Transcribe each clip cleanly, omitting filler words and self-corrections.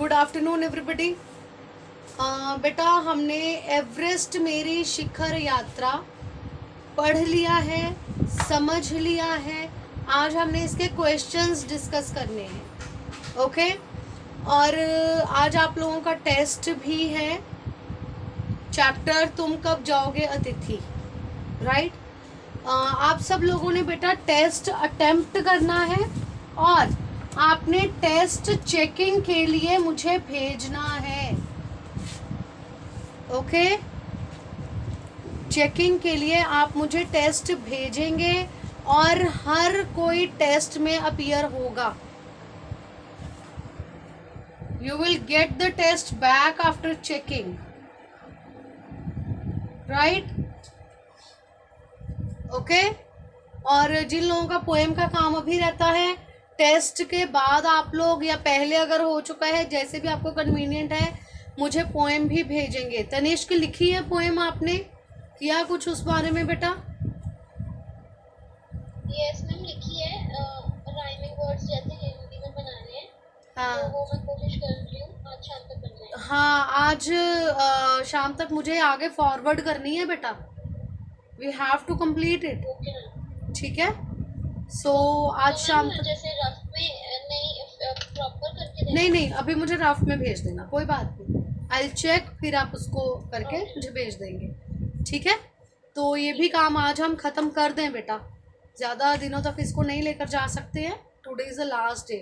Good afternoon everybody. बेटा हमने Everest मेरी शिखर यात्रा पढ़ लिया है, समझ लिया है। आज हमने इसके क्वेश्चंस डिस्कस करने हैं। ओके और आज आप लोगों का टेस्ट भी है। चैप्टर तुम कब जाओगे अतिथि, राइट। आप सब लोगों ने बेटा टेस्ट अटेम्प्ट करना है और आपने टेस्ट चेकिंग के लिए मुझे भेजना है। ओके चेकिंग के लिए आप मुझे टेस्ट भेजेंगे और हर कोई टेस्ट में अपीयर होगा। You will get the test back after checking, right. Okay और जिन लोगों का पोएम का काम अभी रहता है, टेस्ट के बाद आप लोग या पहले अगर हो चुका है, जैसे भी आपको कन्वीनियंट है, मुझे पोएम भी भेजेंगे। तनिष्क लिखी है पोएम, आपने किया कुछ उस बारे में बेटा? यस मैम लिखी है। राइमिंग वर्ड्स जैसे हिंदी में बनाने हैं। हाँ तो वो मैं कोशिश कर रही हूँ आज शाम तक बन जाए। हाँ आज शाम तक मुझे आगे फॉरवर्ड करनी है बेटा। We have to complete it, okay ma'am. ठीक है। सो आज तो शाम मैम तक जैसे रफ में नहीं प्रॉपर करके देना। नहीं नहीं, अभी मुझे रफ में भेज देना, कोई बात नहीं। आई चेक, फिर आप उसको करके मुझे भेज देंगे, ठीक है। तो ये भी काम आज हम ख़त्म कर दें बेटा, ज़्यादा दिनों तक इसको नहीं लेकर जा सकते हैं। Today is the last day,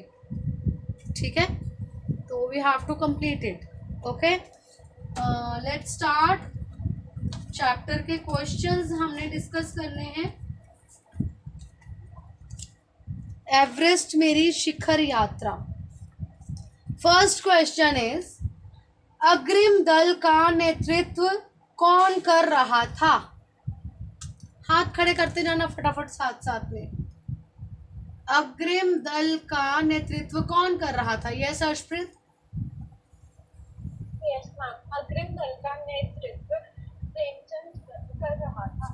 ठीक है। तो we have to complete it. Okay let's start. Chapter के क्वेश्चंस हमने डिस्कस करने हैं। एवरेस्ट मेरी शिखर यात्रा। फर्स्ट क्वेश्चन इज, अग्रिम दल का नेतृत्व कौन कर रहा था? हाथ खड़े करते जाना फटाफट साथ साथ में। अग्रिम दल का नेतृत्व कौन कर रहा था? यस अर्शप्रीत। यस मैम, अग्रिम दल का नेतृत्व प्रेमचंद कर रहा था।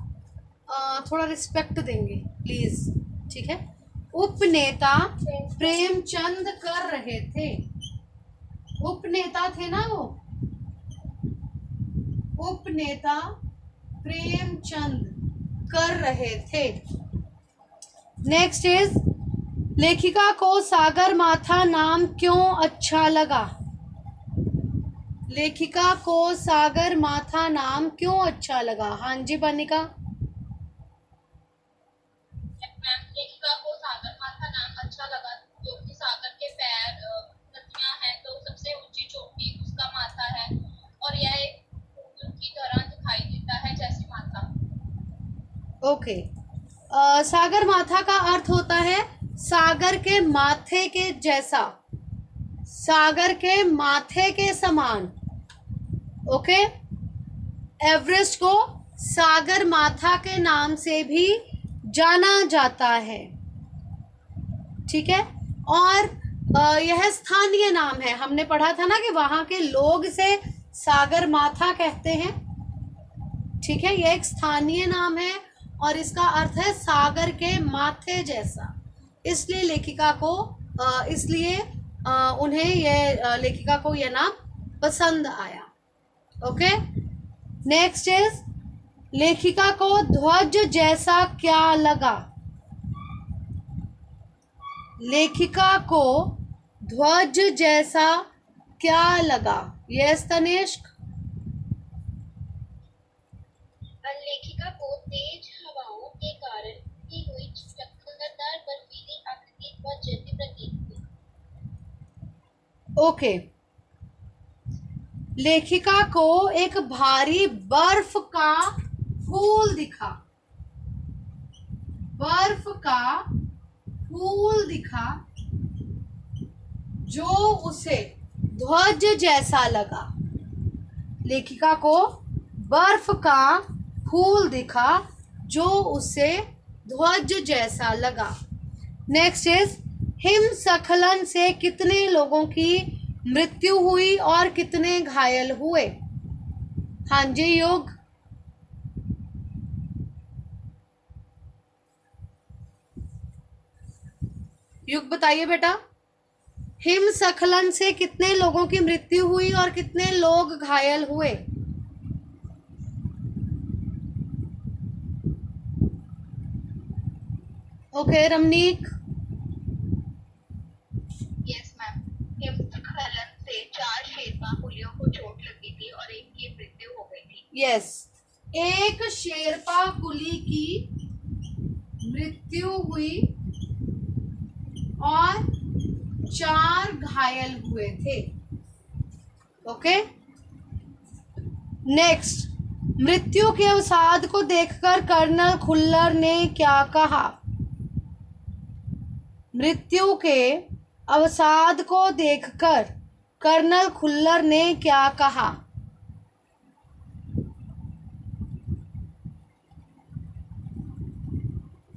थोड़ा रिस्पेक्ट देंगे प्लीज, ठीक है। उपनेता प्रेमचंद कर रहे थे। उपनेता थे ना वो, उपनेता प्रेमचंद कर रहे थे। नेक्स्ट इज, लेखिका को सागर माथा नाम क्यों अच्छा लगा? लेखिका को सागर माथा नाम क्यों अच्छा लगा? हाँ जी बनिका। मैम लेखिका को सागर माथा नाम अच्छा लगा क्योंकि सागर के पैर नदियां हैं तो सबसे ऊंची चोटी उसका माथा है और यह एक उनकी तरह दिखाई देता है जैसे माथा। ओके सागर माथा का अर्थ होता है सागर के माथे के जैसा, सागर के माथे के समान। ओके एवरेस्ट को सागर माथा के नाम से भी जाना जाता है, ठीक है। और यह स्थानीय नाम है। हमने पढ़ा था ना कि वहां के लोग इसे सागर माथा कहते हैं, ठीक है। यह एक स्थानीय नाम है और इसका अर्थ है सागर के माथे जैसा। इसलिए लेखिका को इसलिए उन्हें यह लेखिका को यह नाम पसंद आया। ओके नेक्स्ट इज, लेखिका को ध्वज जैसा क्या लगा? लेखिका को ध्वज जैसा क्या लगा? यस तनिष्क। लेखिका को तेज हवाओं के कारण की हुई चमकदार बर्फीली आकृति बहुत जल्दी प्रतीत हुई। ओके लेखिका को एक भारी बर्फ का फूल दिखा। बर्फ का फूल दिखा जो उसे ध्वज जैसा लगा। लेखिका को बर्फ का फूल दिखा जो उसे ध्वज जैसा लगा। नेक्स्ट इज, हिमस्खलन से कितने लोगों की मृत्यु हुई और कितने घायल हुए? हाँ जी युग। युग बताइए बेटा। हिमस्खलन से कितने लोगों की मृत्यु हुई और कितने लोग घायल हुए? ओके रमनीक। यस मैम, हिमस्खलन से 4 शेरपा कुलियों को चोट लगी थी और एक की मृत्यु हो गई थी। यस, एक शेरपा कुली की मृत्यु हुई और 4 घायल हुए थे। ओके नेक्स्ट, मृत्यु के अवसाद को देखकर कर्नल खुल्लर ने क्या कहा? मृत्यु के अवसाद को देखकर कर्नल खुल्लर ने क्या कहा?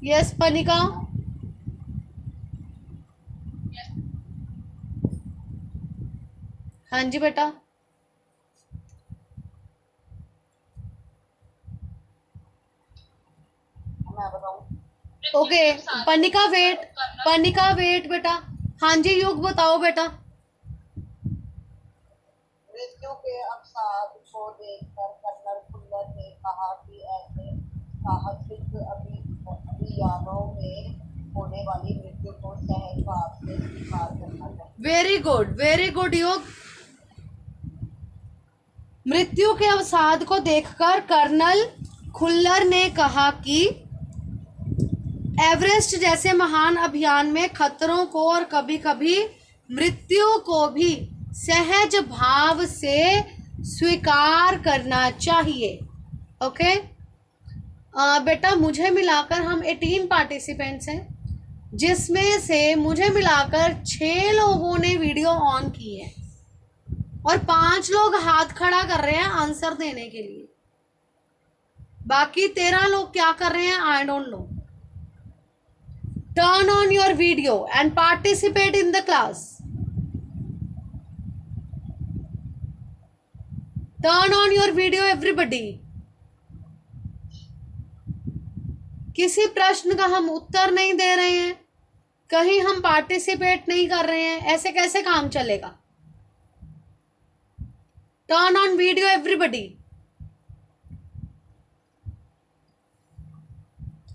यस पनिका। हाँ जी बेटा। मैं बताऊं? Okay Panika wait, Panika wait बेटा। हाँ जी युग बताओ बेटा। मृत्यु के अवसाद को देखकर कर्नल खुल्लर ने कहा कि ऐसे साहसिक अभियानों में होने वाली मृत्यु को सहज भाव से स्वीकार करना चाहिए। वेरी गुड युग। मृत्यु के अवसाद को देखकर कर्नल खुल्लर ने कहा कि एवरेस्ट जैसे महान अभियान में खतरों को और कभी कभी मृत्यु को भी सहज भाव से स्वीकार करना चाहिए। ओके बेटा, मुझे मिलाकर हम 18 पार्टिसिपेंट्स हैं, जिसमें से मुझे मिलाकर 6 लोगों ने वीडियो ऑन की है और 5 लोग हाथ खड़ा कर रहे हैं आंसर देने के लिए। बाकी 13 लोग क्या कर रहे हैं I don't know. Turn on your video and participate in the class. Turn on your video everybody. किसी प्रश्न का हम उत्तर नहीं दे रहे हैं, कहीं हम पार्टिसिपेट नहीं कर रहे हैं, ऐसे कैसे काम चलेगा? Turn on video everybody.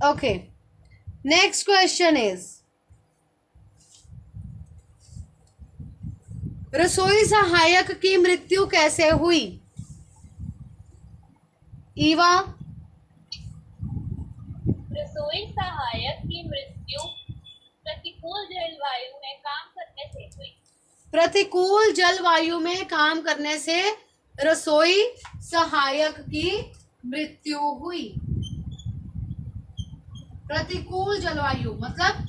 Okay next question is, रसोई सहायक की मृत्यु कैसे हुई? ईवा। रसोई सहायक की मृत्यु प्रतिकूल जलवायु में काम करने से हुई। प्रतिकूल जलवायु में काम करने से रसोई सहायक की मृत्यु हुई। प्रतिकूल जलवायु मतलब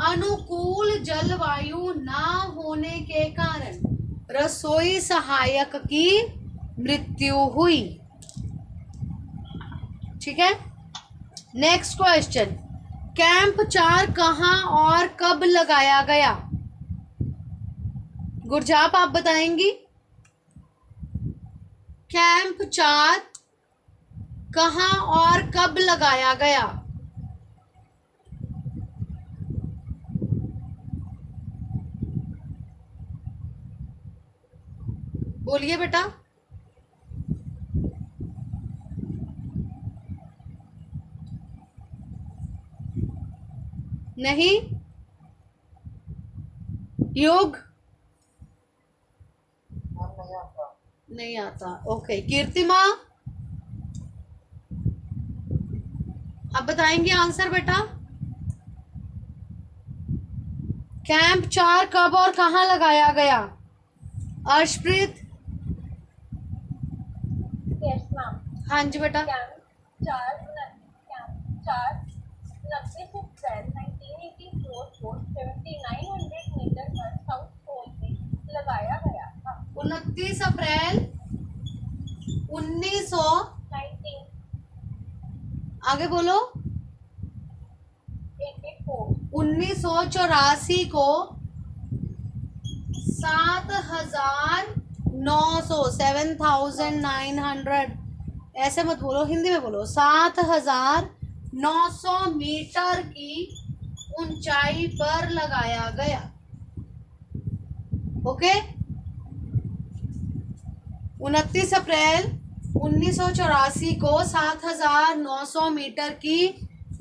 अनुकूल जलवायु ना होने के कारण रसोई सहायक की मृत्यु हुई। ठीक है नेक्स्ट क्वेश्चन, कैंप 4 कहां और कब लगाया गया? गुरजाप आप बताएंगी? कैंप 4 कहां और कब लगाया गया? बोलिए बेटा। नहीं? योग नहीं आता। नहीं आता। ओके कीर्तिमा आप बताएंगे आंसर बेटा। कैंप 4 कब और कहां लगाया गया? अर्शप्रीत। यस मैम, हाँ जी बेटा। कैंप 4 29 अप्रैल 1984 को 7900 मीटर पर साउथ पोल में लगाया गया था। 29 अप्रैल 1900 1984 आगे बोलो। 1984 को 7,900 ऐसे मत बोलो, हिंदी में बोलो। 7,900 मीटर की ऊंचाई पर लगाया गया। ओके। 29 अप्रैल 1984 को 7,900 मीटर की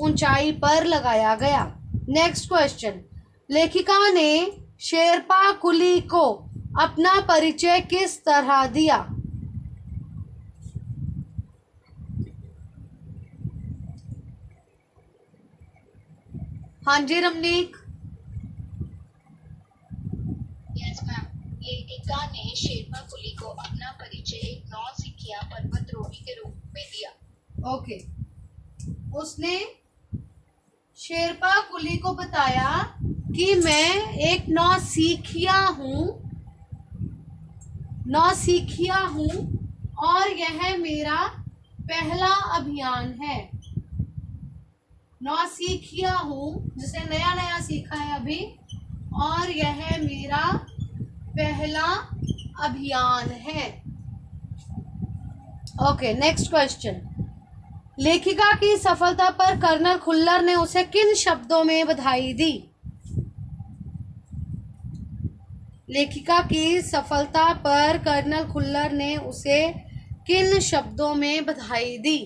ऊंचाई पर लगाया गया। नेक्स्ट क्वेश्चन, लेखिका ने शेरपा कुली को अपना परिचय किस तरह दिया? हाँ जी रमनीक। यस मैम, लेखिका ने शेरपा कुली को अपना परिचय एक नौसिखिया पर्वतारोही के रूप में दिया। ओके, उसने शेरपा कुली को बताया कि मैं एक नौसिखिया हूँ और यह मेरा पहला अभियान है। नौसिखिया हूँ, जिसे नया नया सीखा है अभी, और यह मेरा पहला अभियान है। ओके, नेक्स्ट क्वेश्चन, लेखिका की सफलता पर कर्नल खुल्लर ने उसे किन शब्दों में बधाई दी? लेखिका की सफलता पर कर्नल खुल्लर ने उसे किन शब्दों में बधाई दी?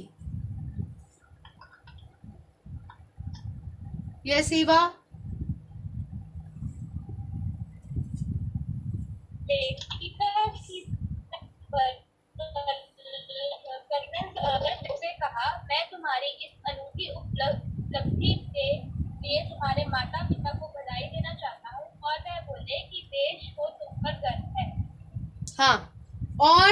ये शिवा। लेखिका की कर्नल से कहा, मैं तुम्हारी इस अनूठी उपलब्धि के लिए तुम्हारे माता पिता को बधाई देना चाहता हूँ और वह बोले कि देश को तुम पर गर्व है। हाँ, और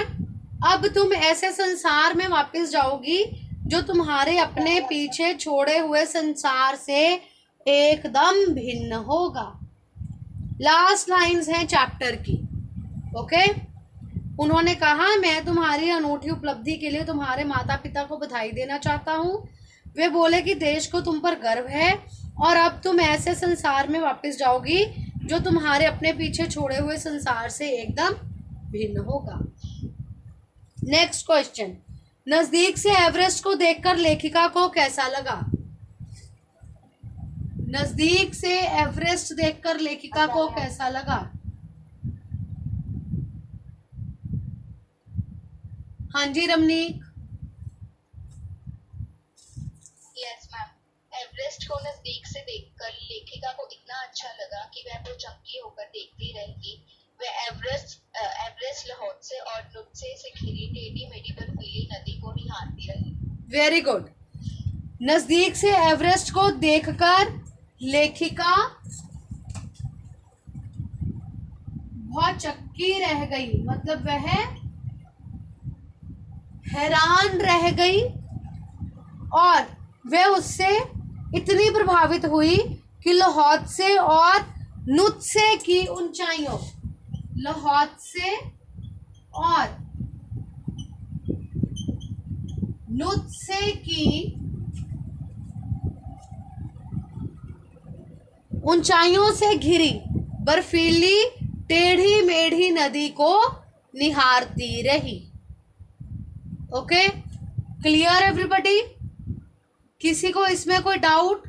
अब तुम ऐसे संसार में वापस जाओगी जो तुम्हारे अपने पीछे छोड़े हुए संसार से एकदम भिन्न होगा। लास्ट लाइंस हैं चैप्टर की। ओके, उन्होंने कहा, मैं तुम्हारी अनूठी उपलब्धि के लिए तुम्हारे माता पिता को बधाई देना चाहता हूँ। वे बोले कि देश को तुम पर गर्व है और अब तुम ऐसे संसार में वापस जाओगी जो तुम्हारे अपने पीछे छोड़े हुए संसार से एकदम भिन्न होगा। नेक्स्ट क्वेश्चन, नजदीक से एवरेस्ट को देखकर लेखिका को कैसा लगा? नजदीक से एवरेस्ट देखकर लेखिका को कैसा लगा? हाँ जी रमनीक। यस मैम, एवरेस्ट को नजदीक से देखकर लेखिका को इतना अच्छा लगा कि वह तो चमकी होकर देखती रहेगी। वह एवरेस्ट लहौत्से और नुत्से से घिरी टेढ़ी मेढ़ी बर्फीली नदी को निहारती रही। Very good. नजदीक से एवरेस्ट को देखकर लेखिका बहुत चक्की रह गई, मतलब वह हैरान रह गई और वह उससे इतनी प्रभावित हुई कि लहौत्से और नुत्से की ऊंचाइयों, लहौत्से और नुत्से की ऊंचाइयों से घिरी बर्फीली टेढ़ी मेढ़ी नदी को निहारती रही। Okay, clear everybody? किसी को इसमें कोई डाउट?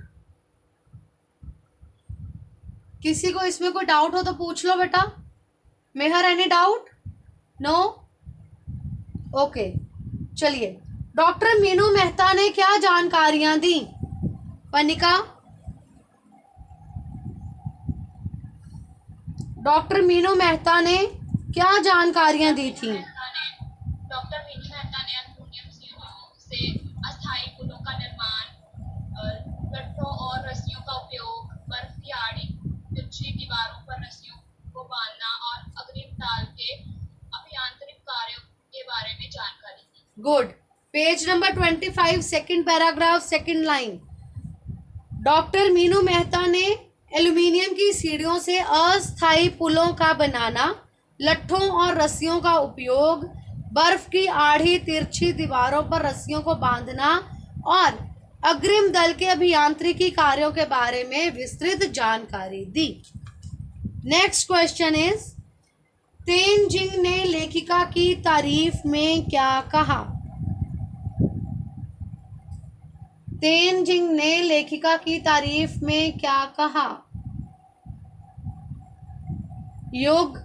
किसी को इसमें कोई डाउट हो तो पूछ लो बेटा। मेहर, एनी डाउट? नो? ओके, चलिए, डॉक्टर मीनू मेहता ने क्या जानकारियां दी? पनिका, डॉक्टर मीनू मेहता ने क्या जानकारियां दी थी? डॉक्टर मीनू मेहता ने एल्युमिनियम से अस्थायी पुलों का निर्माण, गट्ठों और रस्सियों का उपयोग, बर्फ की आड़ी तिरछी दीवारों पर रस्सियों को बांधना और अग्रिम ताल के अभियांत्रिक कार्यों के बारे में जानकारी दी। Good. Page number 25, second paragraph, second line. Doctor Meenu Mehta ने एल्यूमिनियम की सीढ़ियों से अस्थायी पुलों का बनाना, लट्ठों और रस्सियों का उपयोग, बर्फ की आड़ी तिरछी दीवारों पर रस्सियों को बांधना और अग्रिम दल के अभियांत्रिकी कार्यों के बारे में विस्तृत जानकारी दी। नेक्स्ट क्वेश्चन इज, तेनजिंग ने लेखिका की तारीफ में क्या कहा? तेनजिंग ने लेखिका की तारीफ में क्या कहा? युग,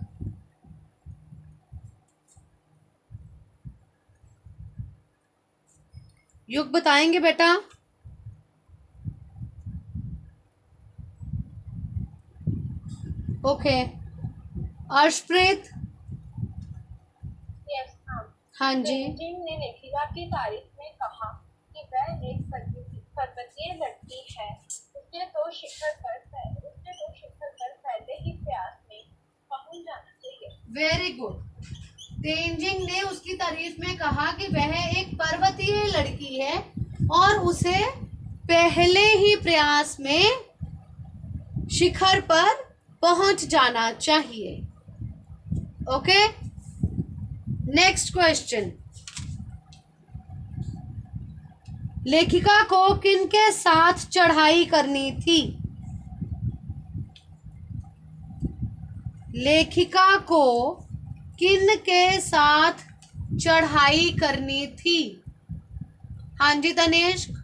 युग बताएंगे बेटा? ओके, अर्शप्रीत। Yes ma'am. हाँ जी। तेनजिंग ने लेखिका की तारीफ में कहा कि वह एक पर्वतीय लड़की है। उसने तो शिखर पर फैलने की प्रयास में पहुंच जाना चाहिए। Very good. तेनजिंग ने उसकी तारीफ में कहा कि वह एक पर्वतीय लड़की है और उसे पहले ही प्रयास में शिखर पर पहुंच जाना चाहिए। Okay, next question. लेखिका को किनके साथ चढ़ाई करनी थी? लेखिका को किन के साथ चढ़ाई करनी थी? हाँ जी तनिष्क,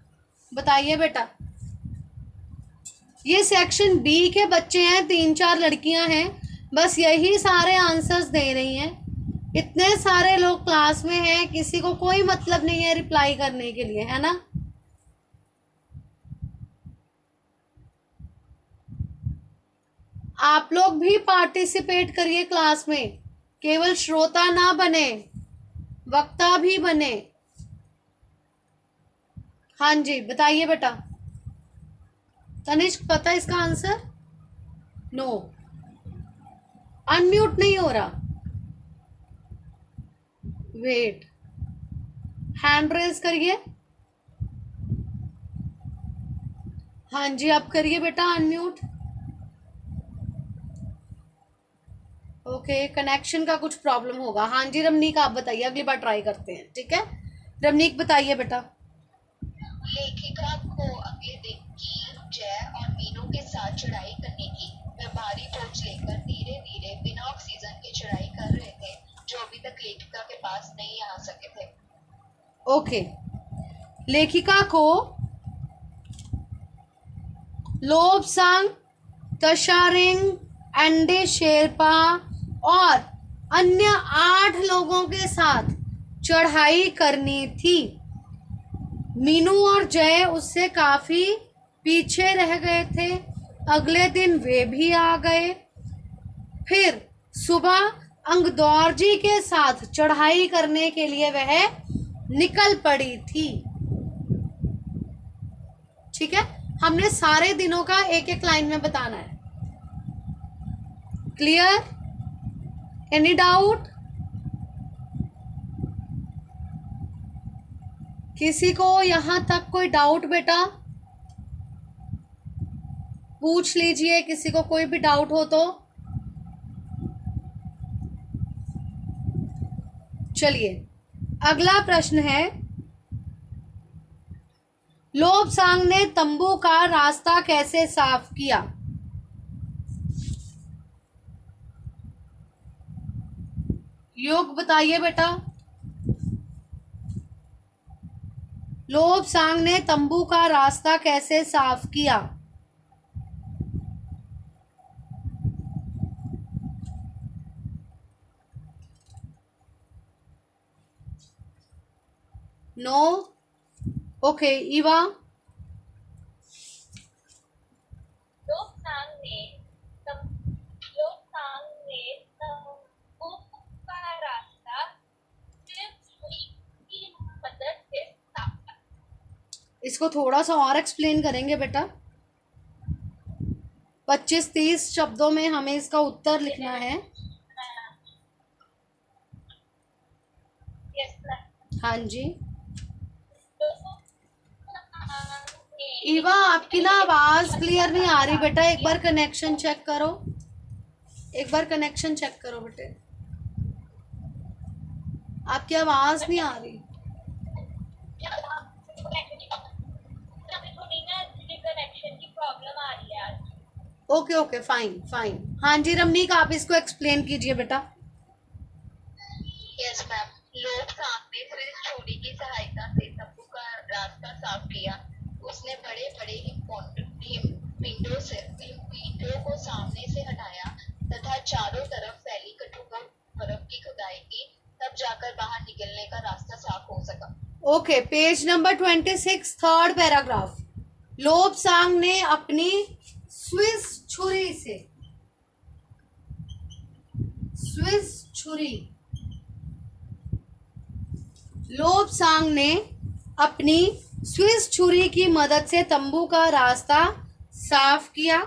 बताइए बेटा। ये सेक्शन बी के बच्चे हैं, 3-4 लड़कियां हैं, बस यही सारे आंसर्स दे रही हैं। इतने सारे लोग क्लास में हैं, किसी को कोई मतलब नहीं है रिप्लाई करने के लिए, है ना? आप लोग भी पार्टिसिपेट करिए क्लास में, केवल श्रोता ना बने, वक्ता भी बने। हाँ जी बताइए बेटा। तनिष्क पता है इसका आंसर? नो, अनम्यूट नहीं हो रहा। वेट, हैंड रेज करिए। हाँ जी आप करिए बेटा अनम्यूट। ओके, कनेक्शन का कुछ प्रॉब्लम होगा। हाँ जी रमनीक आप बताइए, अगली बार ट्राई करते हैं, ठीक है? रमनीक बताइए बेटा। लेखिका को अगले दिन की, जय और मीनू के साथ चढ़ाई करनी थी। वे भारी बोझ लेकर धीरे धीरे बिना ऑक्सीजन के चढ़ाई कर रहे थे, जो अभी तक लेखिका के पास नहीं आ सके थे। ओके, लेखिका को लोबसांग, तशारिंग, एंडे शेरपा और अन्य 8 लोगों के साथ चढ़ाई करनी थी। मीनू और जय उससे काफी पीछे रह गए थे। अगले दिन वे भी आ गए। फिर सुबह अंगदौर के साथ चढ़ाई करने के लिए वह निकल पड़ी थी। ठीक है, हमने सारे दिनों का एक एक लाइन में बताना है। क्लियर? Any doubt? किसी को यहां तक कोई डाउट बेटा? पूछ लीजिए, किसी को कोई भी डाउट हो तो। चलिए अगला प्रश्न है, लोबसांग ने तंबू का रास्ता कैसे साफ किया? योग बताइए बेटा। लोबसांग ने तंबू का रास्ता कैसे साफ किया? नो? ओके, ईवा। लोबसांग ने तंबू का रास्ता सिर्फ सुई की मदद से साफ किया। इसको थोड़ा सा और एक्सप्लेन करेंगे बेटा? 25-30 शब्दों में हमें इसका उत्तर लिखना है। Yes ma'am. हाँ जी ईवा, आपकी ना आवाज क्लियर नहीं आ रही बेटा, एक बार कनेक्शन चेक करो। एक बार कनेक्शन चेक करो बेटे, आपकी आवाज नहीं आ रही। कनेक्शन की प्रॉब्लम आ रही है आज। Okay okay, fine fine. हाँ जी रमनीक, आप इसको एक्सप्लेन कीजिए बेटा। Yes ma'am. लोबसांग ने फिर छोड़ी की सहायता से तंबू का रास्ता साफ किया। उसने बड़े बड़े पिंडों को सामने से हटाया तथा चारों तरफ फैली कठोर बर्फ की खुदाई की, तब जाकर बाहर निकलने का रास्ता साफ हो सका। Okay, page number 26, third paragraph. Lobsang ने अपनी स्विस छुरी से, स्विस छुरी, लोब्सांग ने अपनी स्विस छुरी की मदद से तंबू का रास्ता साफ किया।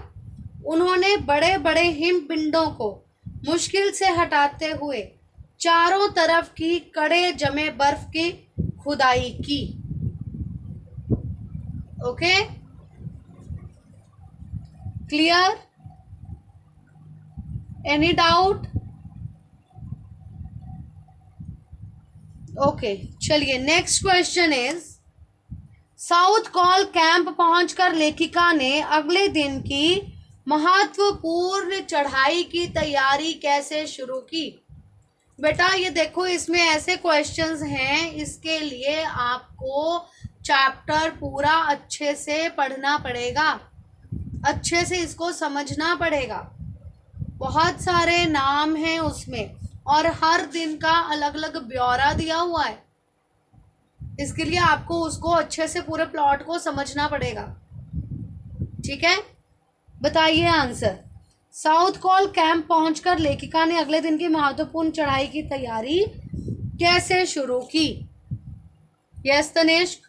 उन्होंने बड़े बड़े हिमपिंडों को मुश्किल से हटाते हुए चारों तरफ की कड़े जमे बर्फ की खुदाई की। Okay, clear? Any doubt? Okay, चलिए next question is, south col camp पहुंचकर लेखिका ने अगले दिन की महत्वपूर्ण चढ़ाई की तैयारी कैसे शुरू की? बेटा ये देखो, इसमें ऐसे क्वेश्चंस हैं, इसके लिए आपको चैप्टर पूरा अच्छे से पढ़ना पड़ेगा, अच्छे से इसको समझना पड़ेगा। बहुत सारे नाम हैं उसमें और हर दिन का अलग अलग ब्यौरा दिया हुआ है। इसके लिए आपको उसको अच्छे से पूरे प्लॉट को समझना पड़ेगा। ठीक है, बताइए आंसर। साउथ कॉल कैंप पहुंचकर लेखिका ने अगले दिन की महत्वपूर्ण चढ़ाई की तैयारी कैसे शुरू की? Yes Tanishq.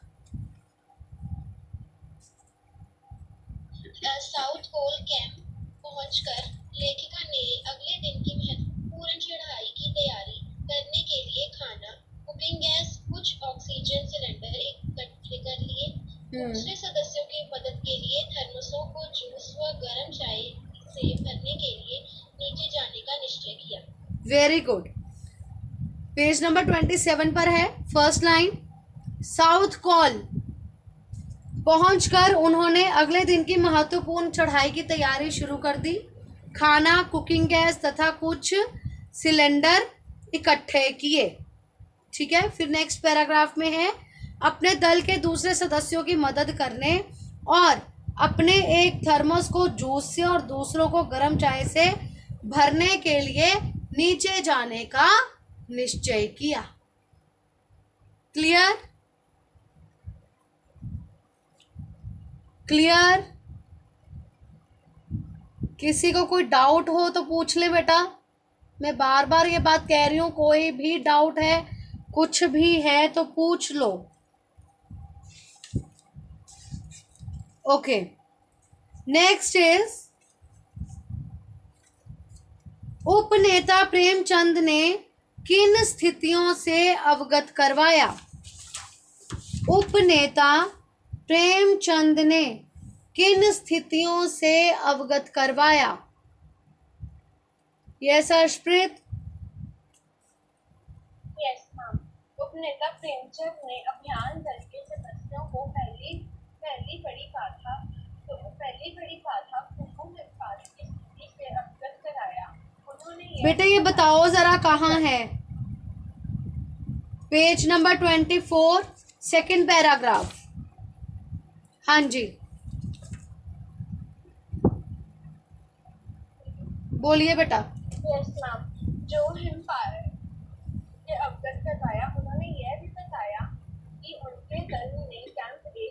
South Pole camp पहुंचकर लेखिका ने अगले दिन की महत्वपूर्ण चढ़ाई की तैयारी करने के लिए खाना, कुकिंग गैस, कुछ ऑक्सीजन सिलेंडर इकट्ठे कर लिए। दूसरे सदस्यों की मदद के लिए थर्मसों को जूस व गर्म चाय से भरने के लिए नीचे जाने का निश्चय किया। Very good. पेज नंबर 27 पर है फर्स्ट लाइन, साउथ कॉल पहुंचकर उन्होंने अगले दिन की महत्वपूर्ण चढ़ाई की तैयारी शुरू कर दी। खाना, कुकिंग गैस तथा कुछ सिलेंडर इकट्ठे किए। ठीक है, फिर नेक्स्ट पैराग्राफ में है, अपने दल के दूसरे सदस्यों की मदद करने और अपने एक थर्मस को जूस से और दूसरों को गर्म चाय से भरने के लिए नीचे जाने का निश्चय किया। क्लियर? क्लियर? किसी को कोई डाउट हो तो पूछ ले बेटा, मैं बार बार ये बात कह रही हूँ, कोई भी डाउट है, कुछ भी है तो पूछ लो। ओके, नेक्स्ट इज, उपनेता प्रेमचंद ने किन स्थितियों से अवगत करवाया? उपनेता प्रेमचंद ने किन स्थितियों से अवगत करवाया? यस अर्शप्रीत। Yes ma'am. उपनेता प्रेमचंद ने अभियान दल के सदस्यों को पहली बड़ी बाधा कुंभ हिमपात की स्थिति से अवगत कराया। उन्होंने बेटे ये बताओ जरा कहाँ है? Page number 24, second paragraph. हाँ जी, बोलिए बेटा। Yes ma'am. जो हिमपात से अवगत करवाया, उन्होंने यह भी बताया कि उनके दल ने कैंप के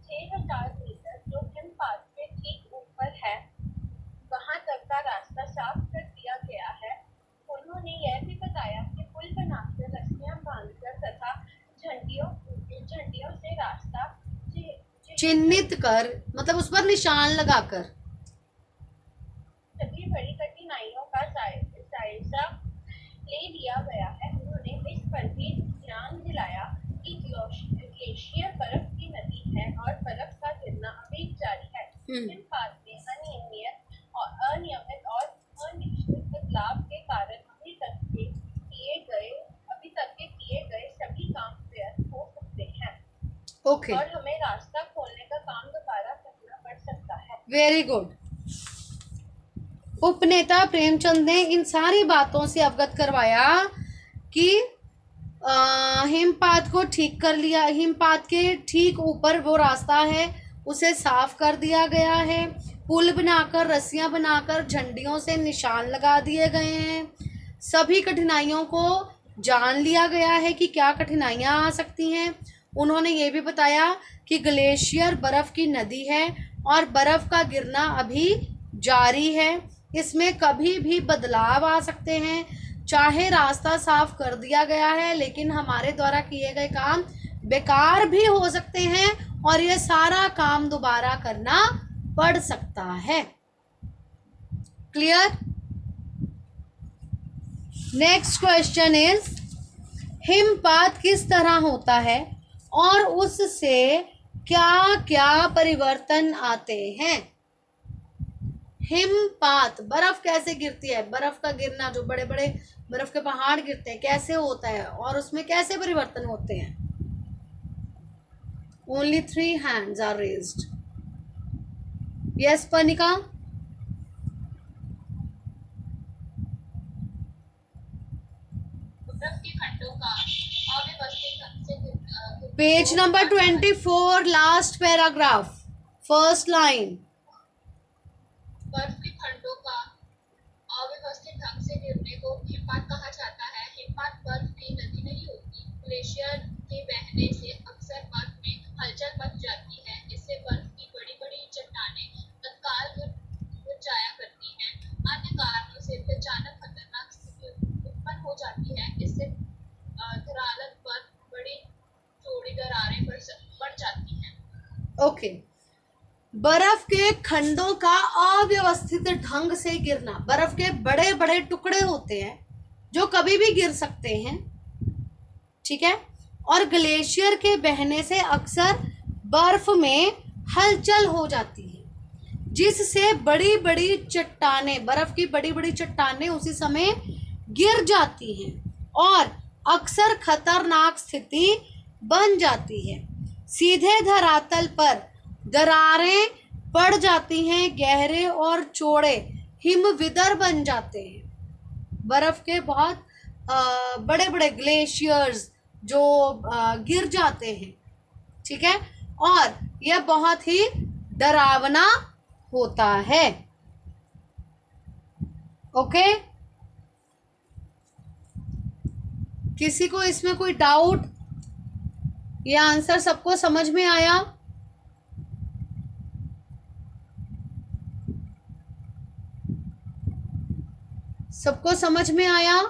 6000 मीटर जो हिमपात के ठीक ऊपर है वहां तक का रास्ता साफ कर दिया गया है। उन्होंने यह भी बताया कि पुल बनाकर रस्सियां बांधकर तथा झंडियों से रास्ता चिन्हित कर, मतलब उस पर निशान लगाकर सभी बड़ी कठिनाइयों का जायजा ले लिया गया है। उन्होंने इस पर भी ध्यान दिलाया कि ग्लेशियर बर्फ की नदी है और बर्फ का गिरना अभी जारी है। हिमपात में अनियमित और अनिश्चित बदलाव के कारण अभी तक के किए गए सभी काम व्यर्थ हो सकते हैं। ओके, और हमें रास्ता खोलने का काम दोबारा करना पड़ सकता है। Very good. उपनेता प्रेमचंद ने इन सारी बातों से अवगत करवाया कि हिमपात को ठीक कर लिया, हिमपात के ठीक ऊपर वो रास्ता है उसे साफ कर दिया गया है, पुल बनाकर, रस्सियां बनाकर, झंडियों से निशान लगा दिए गए हैं, सभी कठिनाइयों को जान लिया गया है कि क्या कठिनाइयां आ सकती हैं, उन्होंने ये भी बताया कि ग्लेशियर बर्फ की नदी है और बर्फ का गिरना अभी जारी है, इसमें कभी भी बदलाव आ सकते हैं। चाहे रास्ता साफ कर दिया गया है, लेकिन हमारे द्वारा किए गए काम बेकार भी हो सकते हैं और ये सारा काम दोबारा करना पड़ सकता है। क्लियर? नेक्स्ट क्वेश्चन इज, हिमपात किस तरह होता है और उससे क्या क्या परिवर्तन आते हैं? हिमपात, बर्फ कैसे गिरती है, बर्फ का गिरना, जो बड़े बड़े बर्फ के पहाड़ गिरते हैं, कैसे होता है और उसमें कैसे परिवर्तन होते हैं? Only 3 hands are raised. Yes, Panika? बर्फ के खंडों का अव्यवस्थित ढंग से page number 24, last paragraph, first line. बर्फ के खंडों का अव्यवस्थित ढंग से गिरने को हिमपात कहा जाता है। हिमपात बर्फ की नदी नहीं होती। ग्लेशियर के बहने से अक्सर बर्फ में हलचल मच जाती है। इससे बर्फ की बड़ी बड़ी चट्टानें तत्काल गिर जाया करती हैं। अन्य कारणों से भी अचानक खतरनाक स्थिति उत्पन्न हो जाती है। इससे धरातल पर बड़ी चौड़ी दरारें बढ़ जाती हैं। ओके, बर्फ के खंडों का अव्यवस्थित ढंग से गिरना, बर्फ के बड़े बड़े टुकड़े होते हैं जो कभी भी गिर सकते हैं, ठीक है। और ग्लेशियर के बहने से अक्सर बर्फ में हलचल हो जाती है, जिससे बड़ी बड़ी चट्टानें, बर्फ की बड़ी बड़ी चट्टानें उसी समय गिर जाती हैं और अक्सर खतरनाक स्थिति बन जाती है। सीधे धरातल पर दरारें पड़ जाती हैं, गहरे और चौड़े हिमविदर बन जाते हैं। बर्फ के बहुत बड़े बड़े ग्लेशियर्स जो गिर जाते हैं, ठीक है, और यह बहुत ही डरावना होता है। ओके, किसी को इसमें कोई डाउट? ये आंसर सबको समझ में आया? सबको समझ में आया?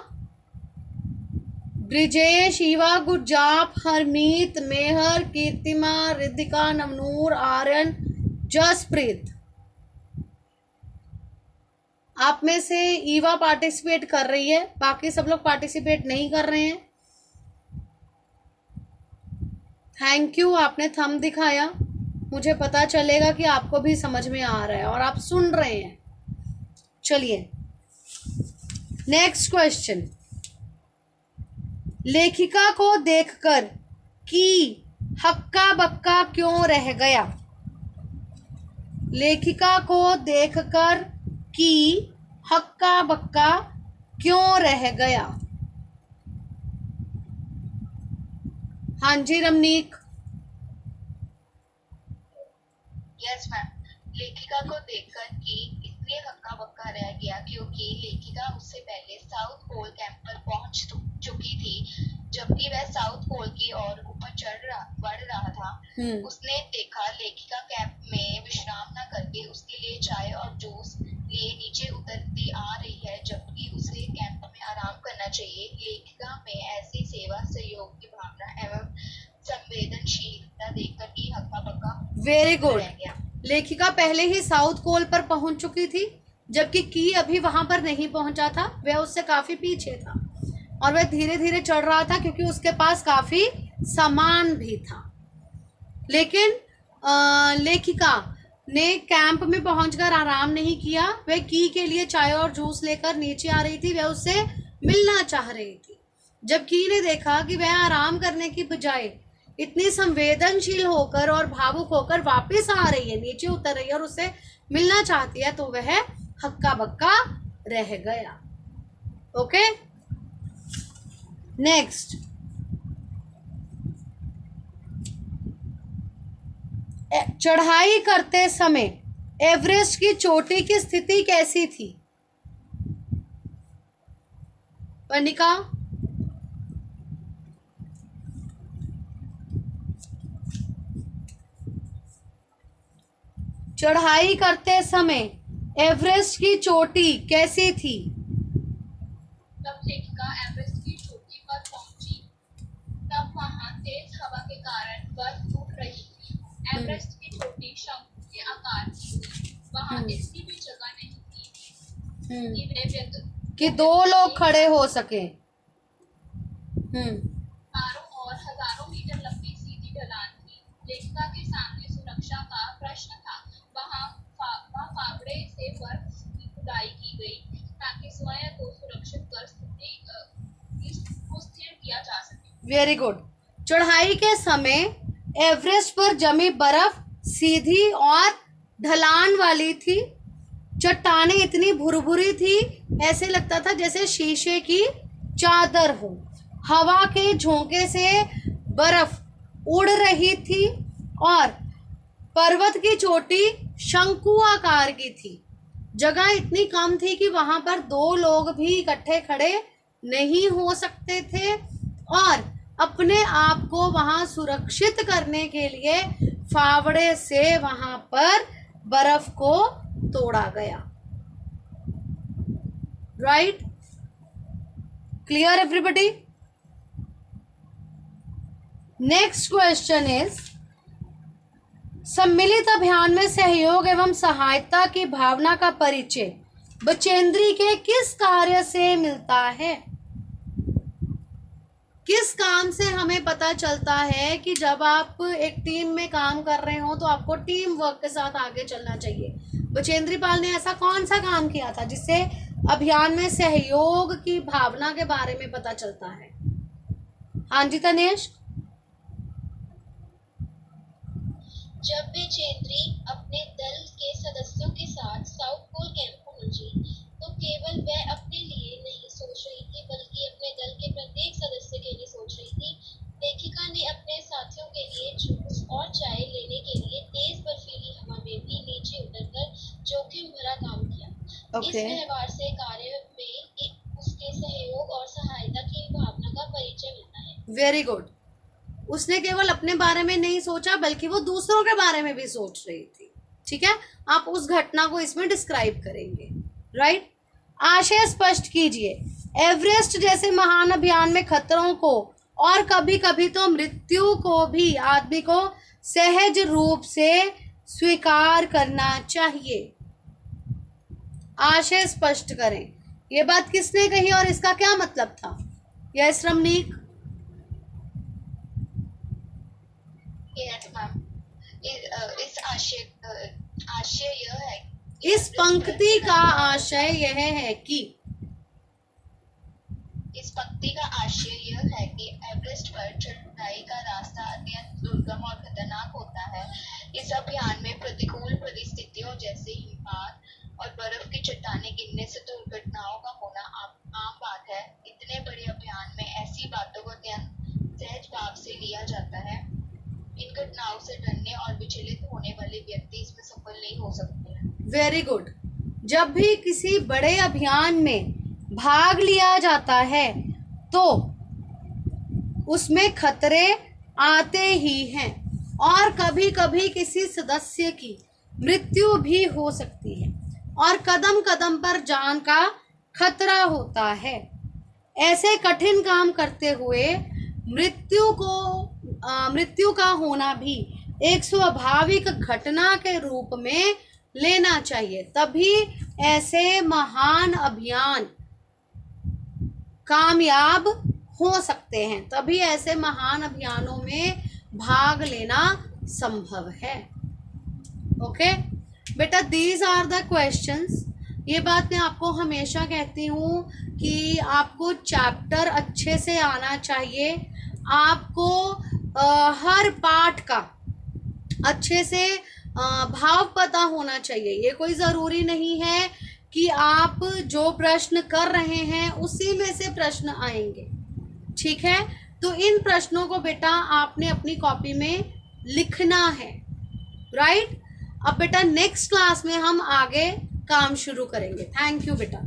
ब्रिजेश, ईवा, गुरजाप, हरमीत, मेहर, कीर्तिमा, रिद्धिका, नवनूर, आर्यन, जसप्रीत। आप में से ईवा पार्टिसिपेट कर रही है, बाकी सब लोग पार्टिसिपेट नहीं कर रहे हैं। थैंक यू, आपने थंब दिखाया, मुझे पता चलेगा कि आपको भी समझ में आ रहा है और आप सुन रहे हैं। चलिए नेक्स्ट क्वेश्चन। लेखिका को देखकर कि हक्का बक्का क्यों रह गया? लेखिका को देखकर कि हक्का बक्का क्यों रह गया? हाँ जी रमनीक। यस मैम, लेखिका को देखकर कि इसलिए हक्का बक्का रह गया क्योंकि लेखिका उससे पहले साउथ पोल कैंप पर पहुंच चुकी थी। जबकि वह साउथ पोल की ओर ऊपर बढ़ रहा था, उसने देखा लेखिका कैंप में विश्राम न करके उसके लिए चाय और जूस लिए नीचे उतरती आ रही है, जबकि उसे कैंप में आराम करना चाहिए। लेखिका में ऐसी सेवा सहयोग की भावना एवं संवेदनशीलता देखकर ही हक्का बक्का वेरी गुड। रह गया। लेखिका पहले ही साउथ पोल पर पहुंच चुकी थी, जबकि की अभी वहां पर नहीं पहुंचा था, वह उससे काफी पीछे था और वह धीरे धीरे चढ़ रहा था क्योंकि उसके पास काफी सामान भी था। लेकिन लेखिका ने कैंप में पहुंचकर आराम नहीं किया। वह की के लिए चाय और जूस लेकर नीचे आ रही थी, वह उससे मिलना चाह रही थी। जब की ने देखा कि वह आराम करने की बजाय इतनी संवेदनशील होकर और भावुक होकर वापस आ रही है, नीचे उतर रही है और उससे मिलना चाहती है, तो वह हक्का बक्का रह गया। Okay, next. चढ़ाई करते समय एवरेस्ट की चोटी की स्थिति कैसी थी? पनिका? चढ़ाई करते समय एवरेस्ट की चोटी कैसी थी? जब लेखिका एवरेस्ट की चोटी पर पहुंची तब वहां तेज हवा के कारण बर्फ टूट रही थी। एवरेस्ट की चोटी शंकु के आकार की थी। वहां इतनी भी जगह नहीं थी कि वे व्यक्ति कि दो लोग खड़े हो सके। चारों ओर हजारों मीटर लंबी सीधी ढलान थी। लेखिका के सामने सुरक्षा का प्रश्न था। वहां फावड़े से बर्फ की खुदाई की गई ताकि स्वयं को सुरक्षित कर स्थिति को स्थिर किया जा सके। Very good. चढ़ाई के समय एवरेस्ट पर जमी बर्फ सीधी और ढलान वाली थी। चट्टानें इतनी भुरभुरी थी, ऐसे लगता था जैसे शीशे की चादर हो। हवा के झोंके से बर्फ उड़ रही थी और पर्वत की चोटी शंकु आकार की थी। जगह इतनी कम थी कि वहां पर दो लोग भी इकट्ठे खड़े नहीं हो सकते थे और अपने आप को वहां सुरक्षित करने के लिए फावड़े से वहां पर बर्फ को तोड़ा गया। Right? Clear everybody? Next question is, सम्मिलित अभियान में सहयोग एवं सहायता की भावना का परिचय बचेंद्री के किस कार्य से मिलता है? किस काम से हमें पता चलता है कि जब आप एक टीम में काम कर रहे हो तो आपको टीम वर्क के साथ आगे चलना चाहिए? बचेंद्री पाल ने ऐसा कौन सा काम किया था जिससे अभियान में सहयोग की भावना के बारे में पता चलता है? हाँ जी तनेश। जब बचेंद्री अपने दल के सदस्यों के साथ साउथ पोल कैंप पहुंची तो केवल वह अपने लिए नहीं सोच रही थी बल्कि अपने दल के प्रत्येक सदस्य के लिए सोच रही थी। लेखिका ने अपने साथियों के लिए जूस और चाय लेने के लिए तेज बर्फीली हवा में भी नीचे उतरकर जोखिम भरा काम किया। इस व्यवहार से कार्य में उसके सहयोग और सहायता की भावना का परिचय मिलता है। Very good. उसने केवल अपने बारे में नहीं सोचा बल्कि वो दूसरों के बारे में भी सोच रही थी। ठीक है, आप उस घटना को इसमें डिस्क्राइब करेंगे। राइट? आशय स्पष्ट कीजिए। एवरेस्ट जैसे महान अभियान में खतरों को और कभी कभी तो मृत्यु को भी आदमी को सहज रूप से स्वीकार करना चाहिए। आशय स्पष्ट करें। ये बात किसने कही और इसका क्या मतलब था? यस रमनीक। Yes ma'am. इस आशय यह है, इस पंक्ति का आशय यह है कि, इस पंक्ति का आशय यह है कि एवरेस्ट पर चढ़ाई का रास्ता अत्यंत दुर्गम और खतरनाक होता है। इस अभियान में प्रतिकूल परिस्थितियों जैसे हिमपात और बर्फ की चट्टानें गिरने से दुर्घटनाओं का होना आम बात है। इतने बड़े अभियान में ऐसी बातों को अत्यंत सहज भाव से लिया जाता है। इन घटनाओं से डरने और विचलित होने वाले व्यक्ति इसमें सफल नहीं हो सकते हैं। Very good. जब भी किसी बड़े अभियान में भाग लिया जाता है तो उसमें खतरे आते ही हैं और कभी कभी किसी सदस्य की मृत्यु भी हो सकती है और कदम कदम पर जान का खतरा होता है। ऐसे कठिन काम करते हुए मृत्यु का होना भी एक स्वाभाविक घटना के रूप में लेना चाहिए। तभी ऐसे महान अभियान कामयाब हो सकते हैं। तभी ऐसे महान अभियानों में भाग लेना संभव है। ओके बेटा, दीज आर द क्वेश्चंस। ये बात मैं आपको हमेशा कहती हूँ कि आपको चैप्टर अच्छे से आना चाहिए। आपको हर पाठ का अच्छे से भाव पता होना चाहिए। ये कोई ज़रूरी नहीं है कि आप जो प्रश्न कर रहे हैं उसी में से प्रश्न आएंगे। ठीक है, तो इन प्रश्नों को बेटा आपने अपनी कॉपी में लिखना है। राइट? अब बेटा नेक्स्ट क्लास में हम आगे काम शुरू करेंगे। थैंक यू बेटा।